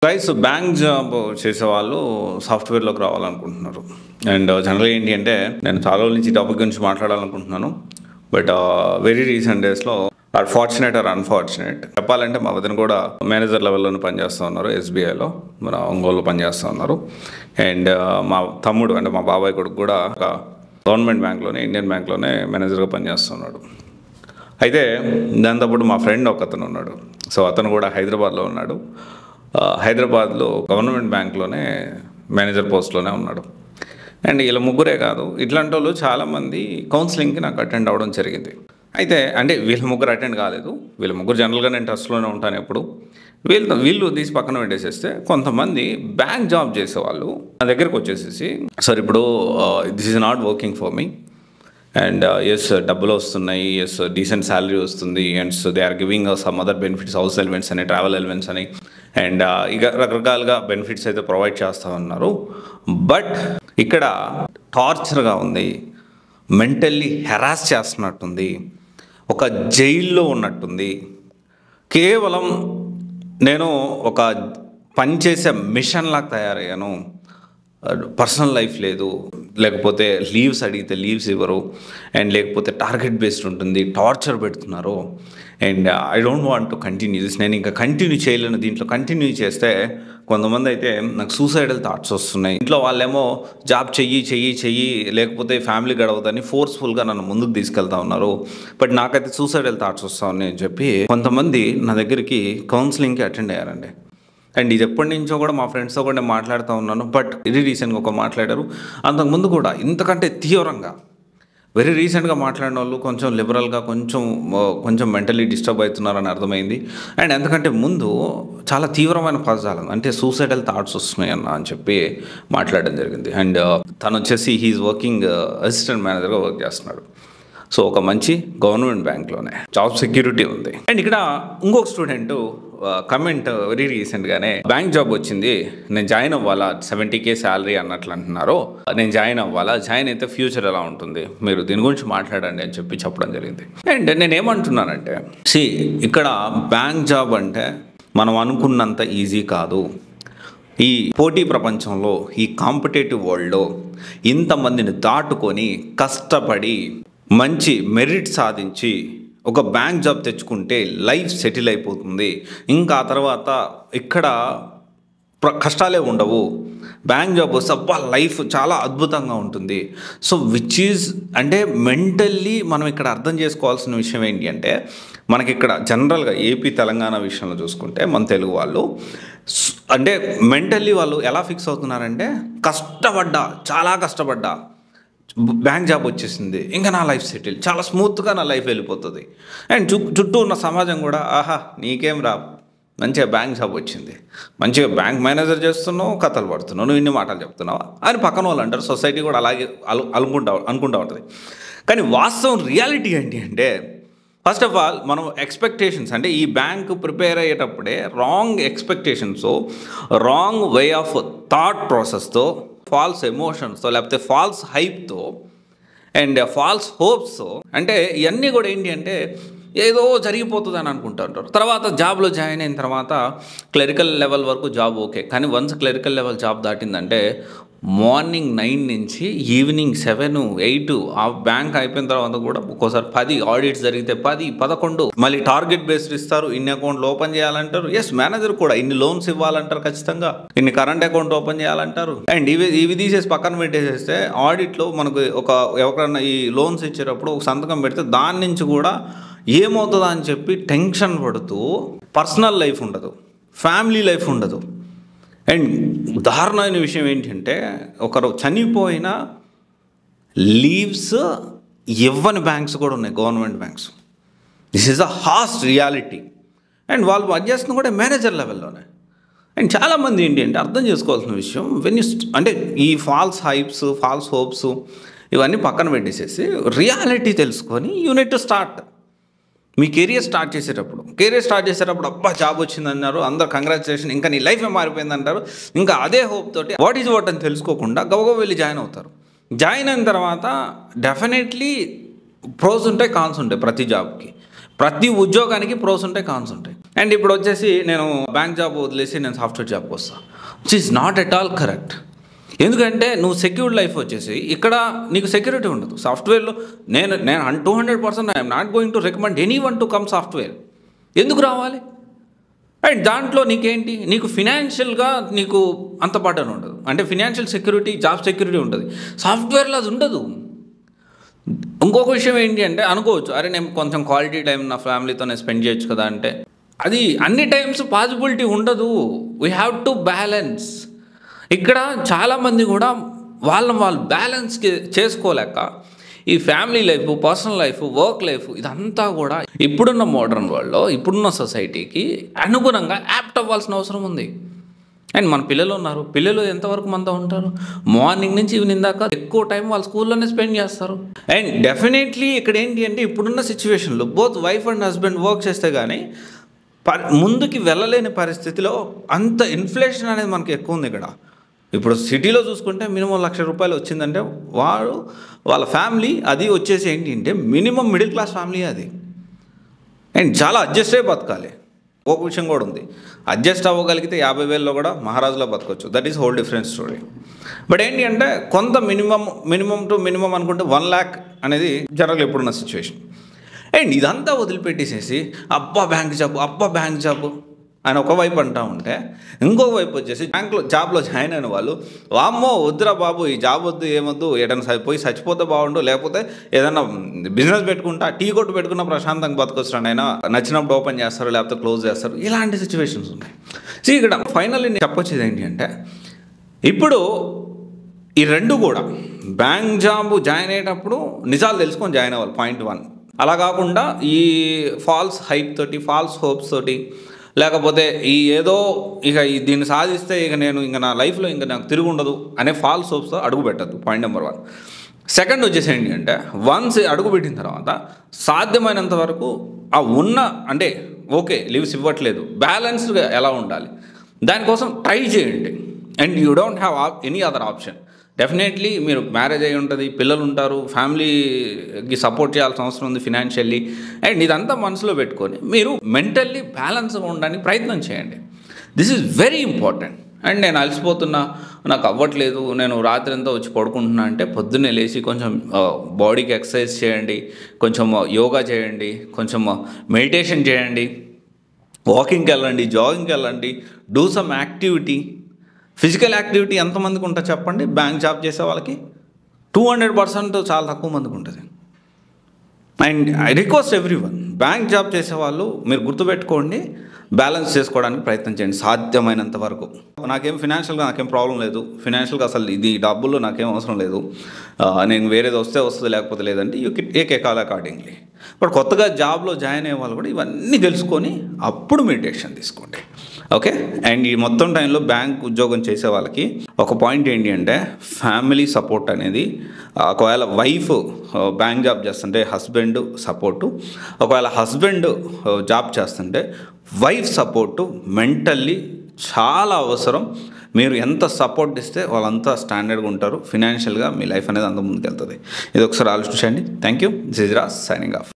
Guys bank job చేసేవాళ్ళు సాఫ్ట్వేర్లోకి రావాలనుకుంటున్నారు. And జనరల్గా ఏంటి అంటే నేను చాలా రోజుల నుంచి టాపిక్ గురించి మాట్లాడాలనుకుంటున్నాను. బట్ వెరీ రీసెంట్ డేస్లో ఫార్చునేట్ ఆర్ అన్ఫార్చునేట్ చెప్పాలంటే మా వదిన కూడా మేనేజర్ లెవెల్లోనే పనిచేస్తూ ఉన్నారు. ఎస్బీఐలో మన ఒంగోలులో పనిచేస్తూ ఉన్నారు. అండ్ మా తమ్ముడు అంటే మా బాబాయ్ కొడుకు కూడా ఒక గవర్నమెంట్ బ్యాంక్లోనే ఇండియన్ బ్యాంక్లోనే మేనేజర్గా పనిచేస్తున్నాడు. అయితే దాంతోపాటు మా ఫ్రెండ్ ఒక అతను ఉన్నాడు. సో అతను కూడా హైదరాబాద్లో ఉన్నాడు. హైదరాబాద్లో గవర్నమెంట్ బ్యాంక్లోనే మేనేజర్ పోస్ట్లోనే ఉన్నాడు. అండ్ వీళ్ళ ముగ్గురే కాదు, ఇట్లాంటి వాళ్ళు చాలామంది కౌన్సిలింగ్కి నాకు అటెండ్ అవ్వడం జరిగింది. అయితే అంటే వీళ్ళ ముగ్గురు అటెండ్ కాలేదు. వీళ్ళ ముగ్గురు జనరల్గా నేను ట్రస్ట్లోనే ఉంటాను ఎప్పుడు. వీళ్ళు తీసి పక్కన పెట్టేసేస్తే కొంతమంది బ్యాంక్ జాబ్ చేసేవాళ్ళు నా దగ్గరకు వచ్చేసేసి సార్ ఇప్పుడు this is not working for me and yes డబ్బులు వస్తున్నాయి, ఎస్ డీసెంట్ శాలరీ వస్తుంది, and so they are giving some other benefits, house elements అని, ట్రావెల్ ఎలిమెంట్స్ అని, అండ్ ఇక రకరకాలుగా బెనిఫిట్స్ అయితే ప్రొవైడ్ చేస్తూ ఉన్నారు. బట్ ఇక్కడ టార్చర్గా ఉంది, మెంటల్లీ హెరాస్ చేస్తున్నట్టుంది, ఒక జైల్లో ఉన్నట్టుంది. కేవలం నేను ఒక పనిచేసే మిషన్ లాగా తయారయ్యాను. పర్సనల్ లైఫ్ లేదు, లేకపోతే లీవ్స్ అడిగితే లీవ్స్ ఇవ్వరు, అండ్ లేకపోతే టార్గెట్ బేస్డ్ ఉంటుంది, టార్చర్ పెడుతున్నారు. And I don't want to continue this. నేను ఇంకా కంటిన్యూ చేయలేను. దీంట్లో కంటిన్యూ చేస్తే కొంతమంది అయితే నాకు సూసైడల్ థాట్స్ వస్తున్నాయి. ఇంట్లో వాళ్ళేమో జాబ్ చెయ్యి లేకపోతే ఫ్యామిలీ గడవదని ఫోర్స్ఫుల్గా నన్ను ముందుకు తీసుకెళ్తా ఉన్నారు. బట్ నాకైతే సూసైడల్ థాట్స్ వస్తా ఉన్నాయి అని చెప్పి కొంతమంది నా దగ్గరికి కౌన్సిలింగ్కి అటెండ్ అయ్యారండి. అండ్ ఇది ఎప్పటి నుంచో కూడా మా ఫ్రెండ్స్తో కూడా నేను మాట్లాడుతూ ఉన్నాను. బట్ ఇది రీసెంట్గా ఒక మాట్లాడారు. అంతకుముందు కూడా ఇంతకంటే తీవ్రంగా వెరీ రీసెంట్గా మాట్లాడిన వాళ్ళు కొంచెం లిబరల్గా కొంచెం మెంటలీ డిస్టర్బ్ అవుతున్నారని అర్థమైంది. అండ్ ఎందుకంటే ముందు చాలా తీవ్రమైన పదజాలం అంటే సూసైడల్ థాట్స్ వస్తున్నాయి అని చెప్పి మాట్లాడడం జరిగింది. అండ్ తను వచ్చేసి హీఈస్ వర్కింగ్ అసిస్టెంట్ మేనేజర్గా వర్క్ చేస్తున్నాడు. సో ఒక మంచి గవర్నమెంట్ బ్యాంక్లోనే జాబ్ సెక్యూరిటీ ఉంది. అండ్ ఇక్కడ ఇంకొక స్టూడెంట్ కమెంట్ వెరీ రీసెంట్గానే బ్యాంక్ జాబ్ వచ్చింది, నేను జాయిన్ అవ్వాలా, 70K శాలరీ అన్నట్లు అంటున్నారు, నేను జాయిన్ అవ్వాలా, జాయిన్ అయితే ఫ్యూచర్ ఎలా ఉంటుంది, మీరు దీని గురించి మాట్లాడండి అని చెప్పడం జరిగింది. అండ్ నేను ఏమంటున్నానంటే ఇక్కడ బ్యాంక్ జాబ్ అంటే మనం అనుకున్నంత ఈజీ కాదు. ఈ పోటీ ప్రపంచంలో, ఈ కాంపిటేటివ్ వరల్డ్లో ఇంతమందిని దాటుకొని కష్టపడి మంచి మెరిట్ సాధించి ఒక బ్యాంక్ జాబ్ తెచ్చుకుంటే లైఫ్ సెటిల్ అయిపోతుంది. ఇంకా ఆ తర్వాత ఇక్కడ కష్టాలే ఉండవు. బ్యాంక్ జాబ్ వస్తే అబ్బా లైఫ్ చాలా అద్భుతంగా ఉంటుంది. సో విచ్ ఈజ్ అంటే మెంటల్లీ మనం ఇక్కడ అర్థం చేసుకోవాల్సిన విషయం ఏంటి అంటే మనకి ఇక్కడ జనరల్గా ఏపీ తెలంగాణ విషయంలో చూసుకుంటే మన తెలుగు వాళ్ళు అంటే మెంటల్లీ వాళ్ళు ఎలా ఫిక్స్ అవుతున్నారంటే చాలా కష్టపడ్డా బ్యాంక్ జాబ్ వచ్చేసింది, ఇంకా నా లైఫ్ సెటిల్, చాలా స్మూత్గా నా లైఫ్ వెళ్ళిపోతుంది. అండ్ చుట్టూ ఉన్న సమాజం కూడా ఆహా నీకేం రా, మంచిగా బ్యాంక్ జాబ్ వచ్చింది, మంచిగా బ్యాంక్ మేనేజర్ చేస్తున్నావు, కథలు పడుతున్నావు, నువ్వు ఇన్ని మాటలు చెప్తున్నావా అని పక్కన వాళ్ళు అంటారు. సొసైటీ కూడా అలాగే అనుకుంటూ ఉంటుంది. కానీ వాస్తవం రియాలిటీ ఏంటి అంటే ఫస్ట్ ఆఫ్ ఆల్ మనం ఎక్స్పెక్టేషన్స్ అంటే ఈ బ్యాంక్ ప్రిపేర్ అయ్యేటప్పుడే wrong expectations, wrong way of thought ప్రాసెస్తో, ఫాల్స్ ఎమోషన్స్తో, లేకపోతే ఫాల్స్ హైప్తో అండ్ ఫాల్స్ హోప్స్తో, అంటే ఇవన్నీ కూడా ఏంటి అంటే ఏదో జరిగిపోతుంది అని అనుకుంటుంటారు. తర్వాత జాబ్లో జాయిన్ అయిన తర్వాత క్లరికల్ లెవెల్ వరకు జాబ్ ఓకే, కానీ వన్స్ క్లరికల్ లెవెల్ జాబ్ దాటిందంటే మార్నింగ్ 9 నుంచి ఈవినింగ్ 7, 8 ఆ బ్యాంక్ అయిపోయిన తర్వాత కూడా ఒక్కోసారి 10 ఆడిట్స్ జరిగితే 10, 11 మళ్ళీ టార్గెట్ బేస్డ్ ఇస్తారు. ఇన్ని అకౌంట్లు ఓపెన్ చేయాలంటారు. ఎస్ మేనేజర్ కూడా ఇన్ని లోన్స్ ఇవ్వాలంటారు, ఖచ్చితంగా ఇన్ని కరెంట్ అకౌంట్ ఓపెన్ చేయాలంటారు. అండ్ ఇవి తీసేసి పక్కన పెట్టేసేస్తే ఆడిట్లో మనకు ఎవరికన్నా ఈ లోన్స్ ఇచ్చేటప్పుడు ఒక సంతకం పెడితే దాని నుంచి కూడా ఏమవుతుందా అని చెప్పి టెన్షన్ పడుతూ పర్సనల్ లైఫ్ ఉండదు, ఫ్యామిలీ లైఫ్ ఉండదు. అండ్ దారుణమైన విషయం ఏంటంటే ఒకరు చనిపోయిన లీవ్స్ ఇవ్వని బ్యాంక్స్ కూడా ఉన్నాయి, government banks. This is a harsh reality. And వాళ్ళు పనిచేస్తున్న కూడా మేనేజర్ లెవెల్లోనే. అండ్ చాలామంది ఏంటి అంటే అర్థం చేసుకోవాల్సిన విషయం అంటే ఈ ఫాల్స్ హైప్స్, ఫాల్స్ హోప్స్ ఇవన్నీ పక్కన పెట్టేసేసి రియాలిటీ తెలుసుకొని unit to start. Me career start చేసేటప్పుడు అబ్బా జాబ్ వచ్చిందన్నారు, అందరు కంగ్రాచులేషన్, ఇంకా నీ లైఫ్ మారిపోయింది అంటారు. ఇంకా అదే హోప్ తోటి వాట్ ఈజ్ వాట్ అని తెలుసుకోకుండా గబగబా వెళ్ళి జాయిన్ అవుతారు. జాయిన్ అయిన తర్వాత డెఫినెట్లీ ప్రోస్ ఉంటాయి, కాన్స్ ఉంటాయి. ప్రతి జాబ్కి, ప్రతి ఉద్యోగానికి ప్రోస్ ఉంటాయి, కాన్స్ ఉంటాయి. అండ్ ఇప్పుడు వచ్చేసి నేను బ్యాంక్ జాబ్ వదిలేసి నేను సాఫ్ట్వేర్ జాబ్కి వస్తాను, which is not at all correct. ఎందుకంటే నువ్వు సెక్యూర్డ్ లైఫ్ వచ్చేసి ఇక్కడ నీకు సెక్యూరిటీ ఉండదు. సాఫ్ట్వేర్లో నేను 200% I'm not going to recommend any one to come software. ఎందుకు రావాలి? అండ్ దాంట్లో నీకేంటి, నీకు ఫినాన్షియల్గా నీకు అంత బర్డన్ ఉండదు. అంటే ఫినాన్షియల్ సెక్యూరిటీ, జాబ్ సెక్యూరిటీ ఉంటుంది. సాఫ్ట్వేర్లో అది ఉండదు. ఇంకొక విషయం ఏంటి అంటే అనుకోవచ్చు, అరే నేను కొంచెం క్వాలిటీ టైం నా ఫ్యామిలీతో నేను స్పెండ్ చేయొచ్చు కదా అంటే, అది అన్ని టైమ్స్ పాసిబిలిటీ ఉండదు. We have to balance. ఇక్కడ చాలామంది కూడా వాళ్ళు బ్యాలెన్స్ చేసుకోలేక ఈ family life, personal life, work life ఇదంతా కూడా ఇప్పుడున్న మోడర్న్ వరల్డ్లో, ఇప్పుడున్న సొసైటీకి అనుగుణంగా యాప్ట్ అవ్వాల్సిన అవసరం ఉంది. అండ్ మన పిల్లలు ఉన్నారు, పిల్లలు ఎంతవరకు మనతో ఉంటారు? మార్నింగ్ నుంచి ఈవినింగ్ దాకా ఎక్కువ టైం వాళ్ళు స్కూల్లోనే స్పెండ్ చేస్తారు. అండ్ డెఫినెట్లీ ఇక్కడ ఏంటి అంటే ఇప్పుడున్న సిచ్యువేషన్లో both wife and husband work చేస్తే కానీ ముందుకి వెళ్ళలేని పరిస్థితిలో అంత ఇన్ఫ్లేషన్ అనేది మనకి ఎక్కువ ఉంది ఇక్కడ. ఇప్పుడు సిటీలో చూసుకుంటే మినిమం ₹1,00,000 వచ్చిందంటే వాళ్ళ ఫ్యామిలీ అది వచ్చేసి ఏంటి అంటే మినిమం మిడిల్ క్లాస్ ఫ్యామిలీ అది. అండ్ చాలా అడ్జస్ట్ అయ్యి బతకాలి. ఒక విషయం కూడా ఉంది, అడ్జస్ట్ అవ్వగలిగితే 50,000లో కూడా మహారాజులో బతకొచ్చు. That is whole different story. But ఏంటి అంటే కొంత మినిమం టు మినిమం అనుకుంటే 1 lakh అనేది జనరల్గా ఇప్పుడున్న సిచ్యువేషన్. అండ్ ఇదంతా వదిలిపెట్టేసేసి అబ్బా బ్యాంక్ జాబ్ అని ఒకవైపు అంటూ ఉంటే, ఇంకొక వైపు వచ్చేసి జాబ్లో జాయిన్ అయిన వాళ్ళు వామ్మో వద్దురా బాబు, ఈ జాబ్ వద్దు, ఏమొద్దు, ఏదైనా పోయి చచ్చిపోతే బాగుండు, లేకపోతే ఏదైనా బిజినెస్ పెట్టుకుంటా, టీ కొట్టు పెట్టుకున్న ప్రశాంతంగా బతకొచ్చాను, అయినా నచ్చినప్పుడు ఓపెన్ చేస్తారు, లేకపోతే క్లోజ్ చేస్తారు. ఇలాంటి సిచ్యువేషన్స్ ఉన్నాయి. సో ఇక్కడ ఫైనల్లీ నేను చెప్పొచ్చేది ఏంటి అంటే ఇప్పుడు ఈ రెండు కూడా బ్యాంక్ జాబ్ జాయిన్ అయ్యేటప్పుడు నిజాలు తెలుసుకొని జాయిన్ అవ్వాలి, పాయింట్ 1. అలా కాకుండా ఈ ఫాల్స్ హైప్ తోటి, ఫాల్స్ హోప్స్ తోటి, లేకపోతే ఈ ఏదో ఇక దీన్ని సాధిస్తే ఇక నా లైఫ్లో ఇంకా నాకు తిరిగి ఉండదు అనే ఫాల్స్ హోప్స్తో అడుగు పెట్టద్దు, పాయింట్ నెంబర్ 1. సెకండ్ వచ్చేసి ఏంటి అంటే వన్స్ అడుగు పెట్టిన తర్వాత సాధ్యమైనంత వరకు ఆ అంటే ఓకే లీవ్స్ ఇవ్వట్లేదు, బ్యాలెన్స్డ్గా ఎలా ఉండాలి దానికోసం ట్రై చేయండి. And you don't have any other option. Definitely మీరు మ్యారేజ్ అయి ఉంటుంది, పిల్లలు ఉంటారు, ఫ్యామిలీకి సపోర్ట్ చేయాల్సిన అవసరం ఉంది ఫినాన్షియల్లీ. అండ్ ఇదంతా మనసులో పెట్టుకొని మీరు మెంటల్లీ బ్యాలెన్స్గా ఉండడానికి ప్రయత్నం చేయండి. This is very important. And నేను అలసిపోతున్నా, నాకు అవ్వట్లేదు, నేను రాత్రి అంతా వచ్చి పడుకుంటున్నా అంటే పొద్దున్నే లేచి కొంచెం బాడీకి ఎక్సర్సైజ్ చేయండి, కొంచెం యోగా చేయండి, కొంచెం మెడిటేషన్ చేయండి, వాకింగ్కి వెళ్ళండి, జాగింగ్కి వెళ్ళండి, do some activity. Physical activity ఎంతమందికి ఉంటుంది చెప్పండి? బ్యాంక్ జాబ్ చేసే వాళ్ళకి 200% చాలా తక్కువ మందికి ఉంటుంది. And I request everyone, bank job చేసేవాళ్ళు మీరు గుర్తుపెట్టుకోండి, బ్యాలెన్స్ చేసుకోవడానికి ప్రయత్నం చేయండి సాధ్యమైనంత వరకు. నాకేం ఫినాన్షియల్గా నాకేం ప్రాబ్లం లేదు, ఫినాన్షియల్గా అసలు ఇది డబ్బుల్లో నాకేం అవసరం లేదు, నేను వేరేది వస్తుంది లేకపోతే లేదంటే you take a call accordingly. But కొత్తగా జాబ్లో జాయిన్ అయ్యే వాళ్ళు కూడా ఇవన్నీ తెలుసుకొని అప్పుడు మెడిటేషన్ తీసుకోండి, ఓకే. అండ్ ఈ మొత్తం టైంలో బ్యాంక్ ఉద్యోగం చేసే వాళ్ళకి ఒక పాయింట్ ఏంటి అంటే ఫ్యామిలీ సపోర్ట్ అనేది, ఒకవేళ వైఫ్ బ్యాంక్ జాబ్ చేస్తుంటే హస్బెండ్ సపోర్టు, ఒకవేళ హస్బెండ్ జాబ్ చేస్తుంటే వైఫ్ సపోర్టు మెంటల్లీ చాలా అవసరం. మీరు ఎంత సపోర్ట్ ఇస్తే వాళ్ళంతా స్టాండర్డ్గా ఉంటారు, ఫినాన్షియల్గా మీ లైఫ్ అనేది అంత ముందుకు వెళ్తుంది. ఇది ఒకసారి ఆలోచించండి. Thank you. This is Raj signing off.